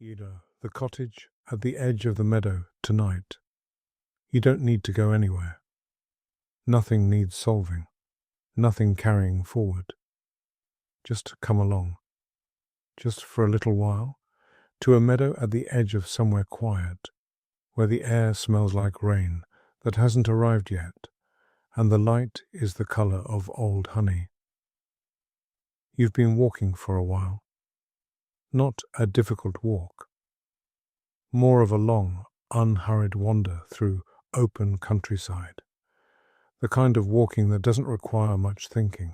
The cottage at the edge of the meadow tonight. You don't need to go anywhere. Nothing needs solving, nothing carrying forward. Just come along, just for a little while, to a meadow at the edge of somewhere quiet, where the air smells like rain that hasn't arrived yet, and the light is the color of old honey. You've been walking for a while. Not a difficult walk. More of a long, unhurried wander through open countryside. The kind of walking that doesn't require much thinking,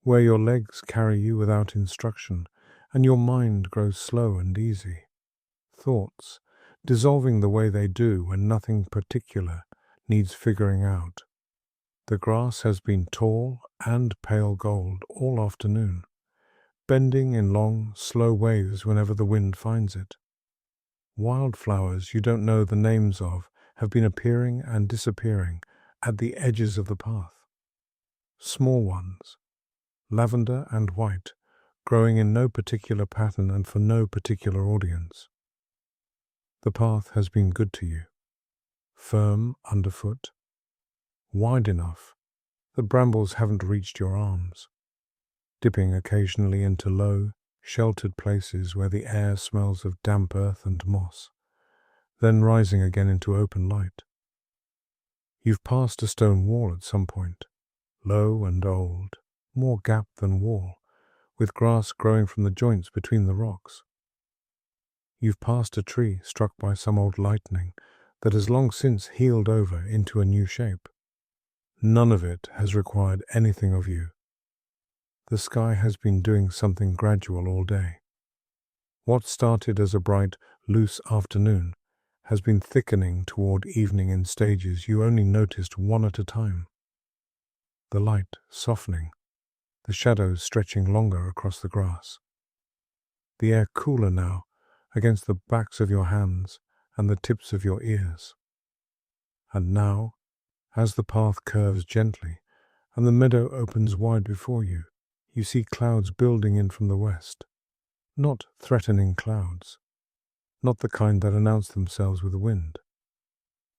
where your legs carry you without instruction, and your mind grows slow and easy. Thoughts dissolving the way they do when nothing particular needs figuring out. The grass has been tall and pale gold all afternoon, bending in long, slow waves whenever the wind finds it. Wildflowers you don't know the names of have been appearing and disappearing at the edges of the path. Small ones, lavender and white, growing in no particular pattern and for no particular audience. The path has been good to you, firm underfoot, wide enough that brambles haven't reached your arms, dipping occasionally into low, sheltered places where the air smells of damp earth and moss, then rising again into open light. You've passed a stone wall at some point, low and old, more gap than wall, with grass growing from the joints between the rocks. You've passed a tree struck by some old lightning that has long since healed over into a new shape. None of it has required anything of you. The sky has been doing something gradual all day. What started as a bright, loose afternoon has been thickening toward evening in stages you only noticed one at a time. The light softening, the shadows stretching longer across the grass. The air cooler now against the backs of your hands and the tips of your ears. And now, as the path curves gently and the meadow opens wide before you, you see clouds building in from the west. Not threatening clouds, not the kind that announce themselves with the wind,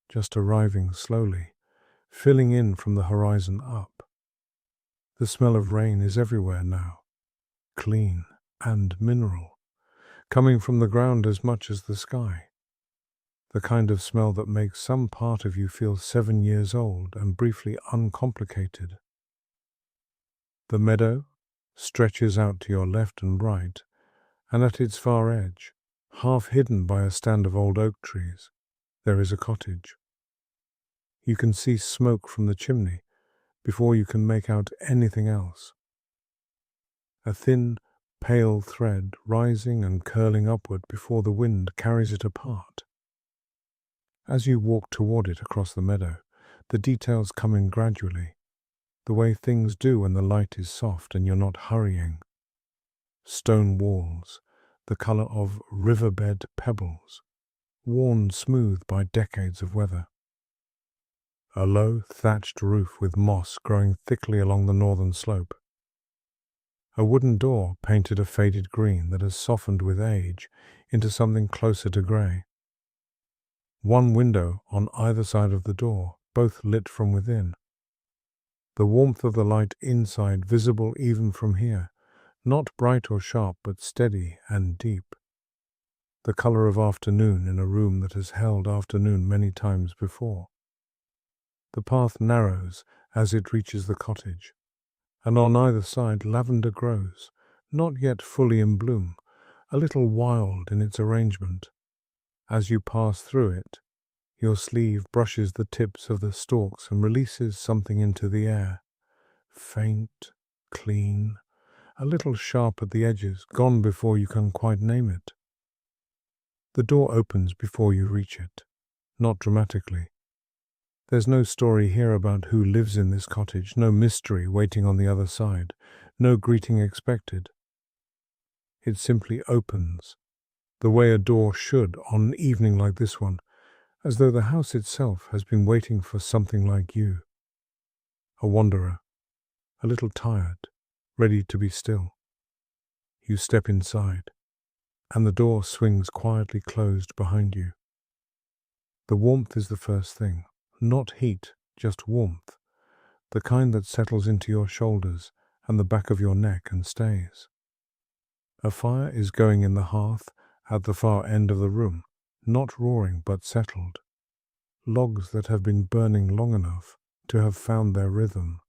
just arriving slowly, filling in from the horizon up. The smell of rain is everywhere now, clean and mineral, coming from the ground as much as the sky. The kind of smell that makes some part of you feel 7 years old and briefly uncomplicated. The meadow stretches out to your left and right, and at its far edge, half hidden by a stand of old oak trees, there is a cottage. You can see smoke from the chimney before you can make out anything else. A thin, pale thread rising and curling upward before the wind carries it apart. As you walk toward it across the meadow, the details come in gradually, the way things do when the light is soft and you're not hurrying. Stone walls, the color of riverbed pebbles, worn smooth by decades of weather. A low, thatched roof with moss growing thickly along the northern slope. A wooden door painted a faded green that has softened with age into something closer to grey. One window on either side of the door, both lit from within. The warmth of the light inside visible even from here, not bright or sharp, but steady and deep. The color of afternoon in a room that has held afternoon many times before. The path narrows as it reaches the cottage, and on either side lavender grows, not yet fully in bloom, a little wild in its arrangement. As you pass through it, your sleeve brushes the tips of the stalks and releases something into the air. Faint, clean, a little sharp at the edges, gone before you can quite name it. The door opens before you reach it, not dramatically. There's no story here about who lives in this cottage, no mystery waiting on the other side, no greeting expected. It simply opens, the way a door should on an evening like this one, as though the house itself has been waiting for something like you. A wanderer, a little tired, ready to be still. You step inside, and the door swings quietly closed behind you. The warmth is the first thing, not heat, just warmth, the kind that settles into your shoulders and the back of your neck and stays. A fire is going in the hearth at the far end of the room, not roaring but settled. Logs that have been burning long enough to have found their rhythm,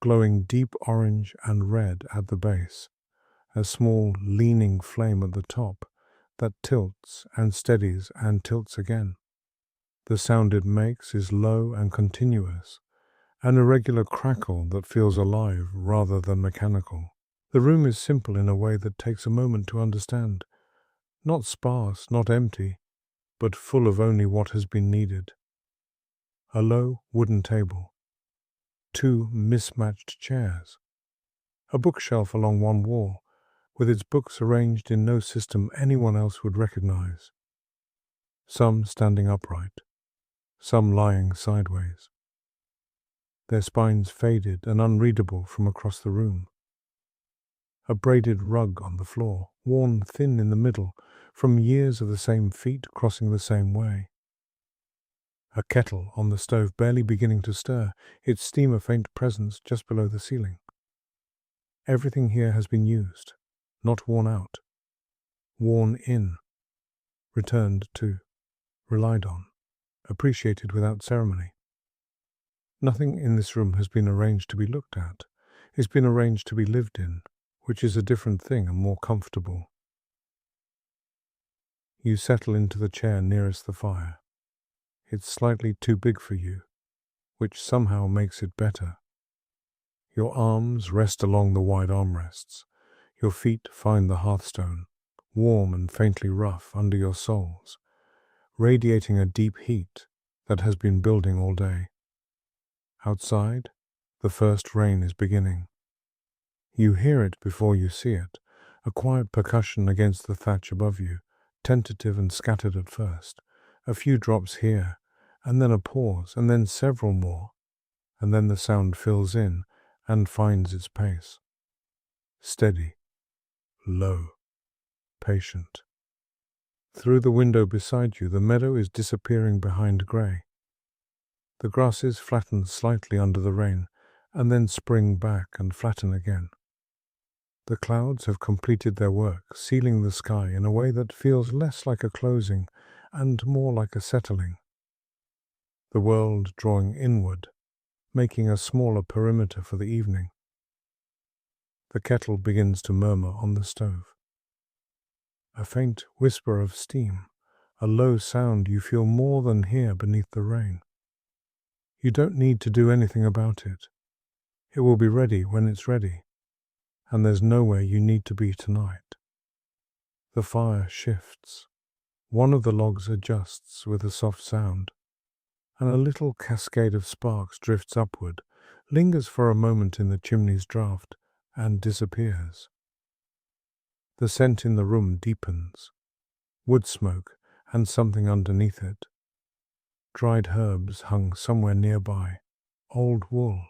glowing deep orange and red at the base, a small leaning flame at the top that tilts and steadies and tilts again. The sound it makes is low and continuous, an irregular crackle that feels alive rather than mechanical. The room is simple in a way that takes a moment to understand, not sparse, not empty, but full of only what has been needed. A low wooden table, 2 mismatched chairs, a bookshelf along one wall, with its books arranged in no system anyone else would recognize. Some standing upright, some lying sideways, their spines faded and unreadable from across the room. A braided rug on the floor, worn thin in the middle from years of the same feet crossing the same way. A kettle on the stove barely beginning to stir, its steam a faint presence just below the ceiling. Everything here has been used, not worn out, worn in, returned to, relied on, appreciated without ceremony. Nothing in this room has been arranged to be looked at. It's been arranged to be lived in, which is a different thing and more comfortable. You settle into the chair nearest the fire. It's slightly too big for you, which somehow makes it better. Your arms rest along the wide armrests. Your feet find the hearthstone, warm and faintly rough under your soles, radiating a deep heat that has been building all day. Outside, the first rain is beginning. You hear it before you see it, a quiet percussion against the thatch above you, tentative and scattered at first, a few drops here, and then a pause, and then several more, and then the sound fills in and finds its pace. Steady, low, patient. Through the window beside you, the meadow is disappearing behind grey. The grasses flatten slightly under the rain, and then spring back and flatten again. The clouds have completed their work, sealing the sky in a way that feels less like a closing and more like a settling. The world drawing inward, making a smaller perimeter for the evening. The kettle begins to murmur on the stove. A faint whisper of steam, a low sound you feel more than hear beneath the rain. You don't need to do anything about it. It will be ready when it's ready, and there's nowhere you need to be tonight. The fire shifts. One of the logs adjusts with a soft sound, and a little cascade of sparks drifts upward, lingers for a moment in the chimney's draught, and disappears. The scent in the room deepens, wood smoke and something underneath it. Dried herbs hung somewhere nearby, old wool,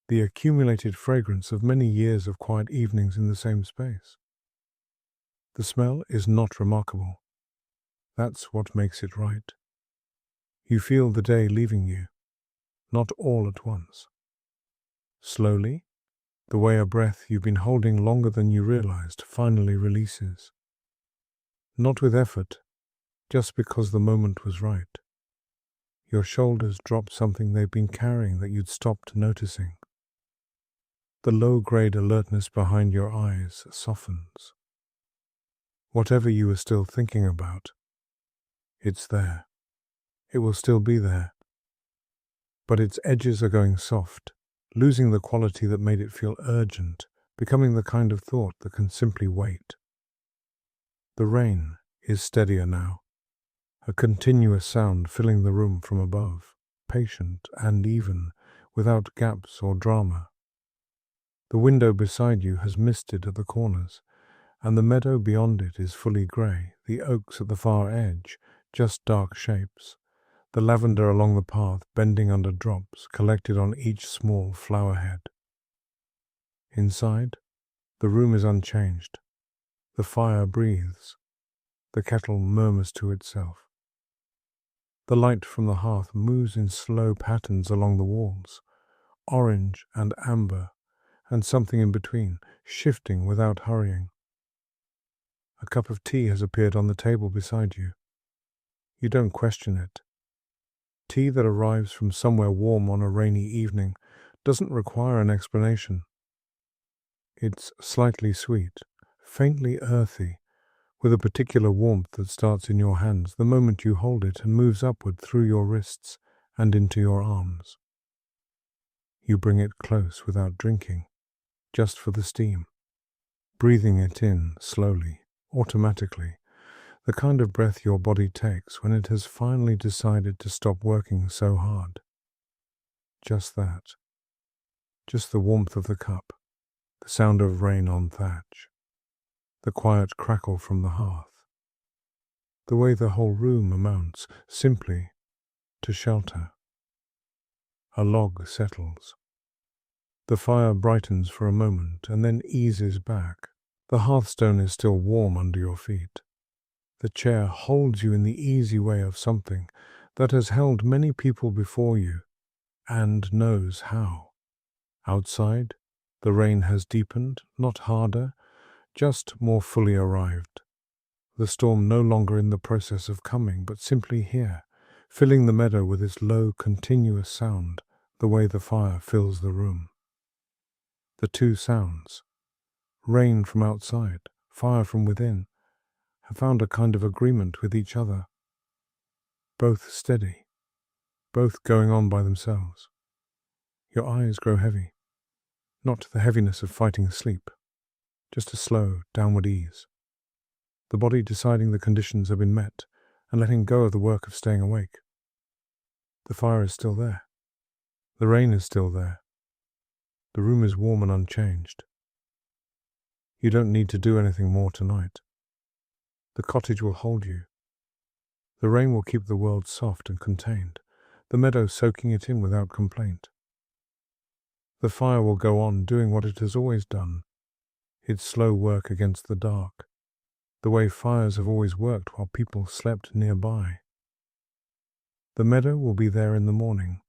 the accumulated fragrance of many years of quiet evenings in the same space. The smell is not remarkable. That's what makes it right. You feel the day leaving you, not all at once. Slowly, the way a breath you've been holding longer than you realized finally releases. Not with effort, just because the moment was right. Your shoulders drop something they've been carrying that you'd stopped noticing. The low-grade alertness behind your eyes softens. Whatever you were still thinking about, it's there. It will still be there. But its edges are going soft, losing the quality that made it feel urgent, becoming the kind of thought that can simply wait. The rain is steadier now, a continuous sound filling the room from above, patient and even, without gaps or drama. The window beside you has misted at the corners, and the meadow beyond it is fully grey, the oaks at the far edge, just dark shapes, the lavender along the path bending under drops collected on each small flower head. Inside, the room is unchanged. The fire breathes, The kettle murmurs to itself. The light from the hearth moves in slow patterns along the walls, orange and amber, and something in between, shifting without hurrying. A cup of tea has appeared on the table beside you. You don't question it. Tea that arrives from somewhere warm on a rainy evening doesn't require an explanation. It's slightly sweet, faintly earthy, with a particular warmth that starts in your hands the moment you hold it and moves upward through your wrists and into your arms. You bring it close without drinking, just for the steam, breathing it in slowly, automatically, the kind of breath your body takes when it has finally decided to stop working so hard. Just that. Just the warmth of the cup, the sound of rain on thatch, the quiet crackle from the hearth, the way the whole room amounts simply to shelter. A log settles. The fire brightens for a moment and then eases back. The hearthstone is still warm under your feet. The chair holds you in the easy way of something that has held many people before you and knows how. Outside, the rain has deepened, not harder, just more fully arrived. The storm no longer in the process of coming, but simply here, filling the meadow with its low, continuous sound, the way the fire fills the room. The two sounds, rain from outside, fire from within, have found a kind of agreement with each other. Both steady, both going on by themselves. Your eyes grow heavy, not the heaviness of fighting sleep, just a slow, downward ease. The body deciding the conditions have been met and letting go of the work of staying awake. The fire is still there. The rain is still there. The room is warm and unchanged. You don't need to do anything more tonight. The cottage will hold you. The rain will keep the world soft and contained, the meadow soaking it in without complaint. The fire will go on doing what it has always done, its slow work against the dark, the way fires have always worked while people slept nearby. The meadow will be there in the morning,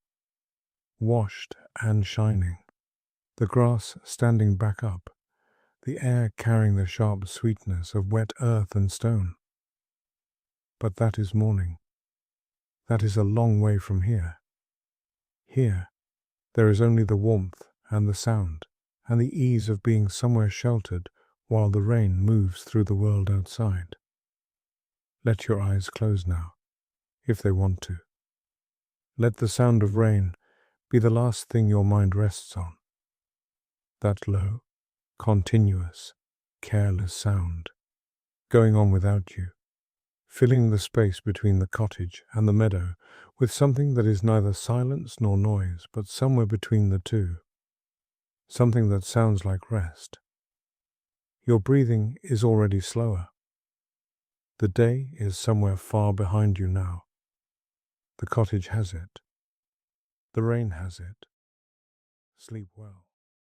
washed and shining, the grass standing back up, the air carrying the sharp sweetness of wet earth and stone. But that is morning. That is a long way from here. Here, there is only the warmth and the sound and the ease of being somewhere sheltered while the rain moves through the world outside. Let your eyes close now, if they want to. Let the sound of rain be the last thing your mind rests on. That low, continuous, careless sound, going on without you, filling the space between the cottage and the meadow with something that is neither silence nor noise, but somewhere between the two, something that sounds like rest. Your breathing is already slower. The day is somewhere far behind you now. The cottage has it. The rain has it. Sleep well.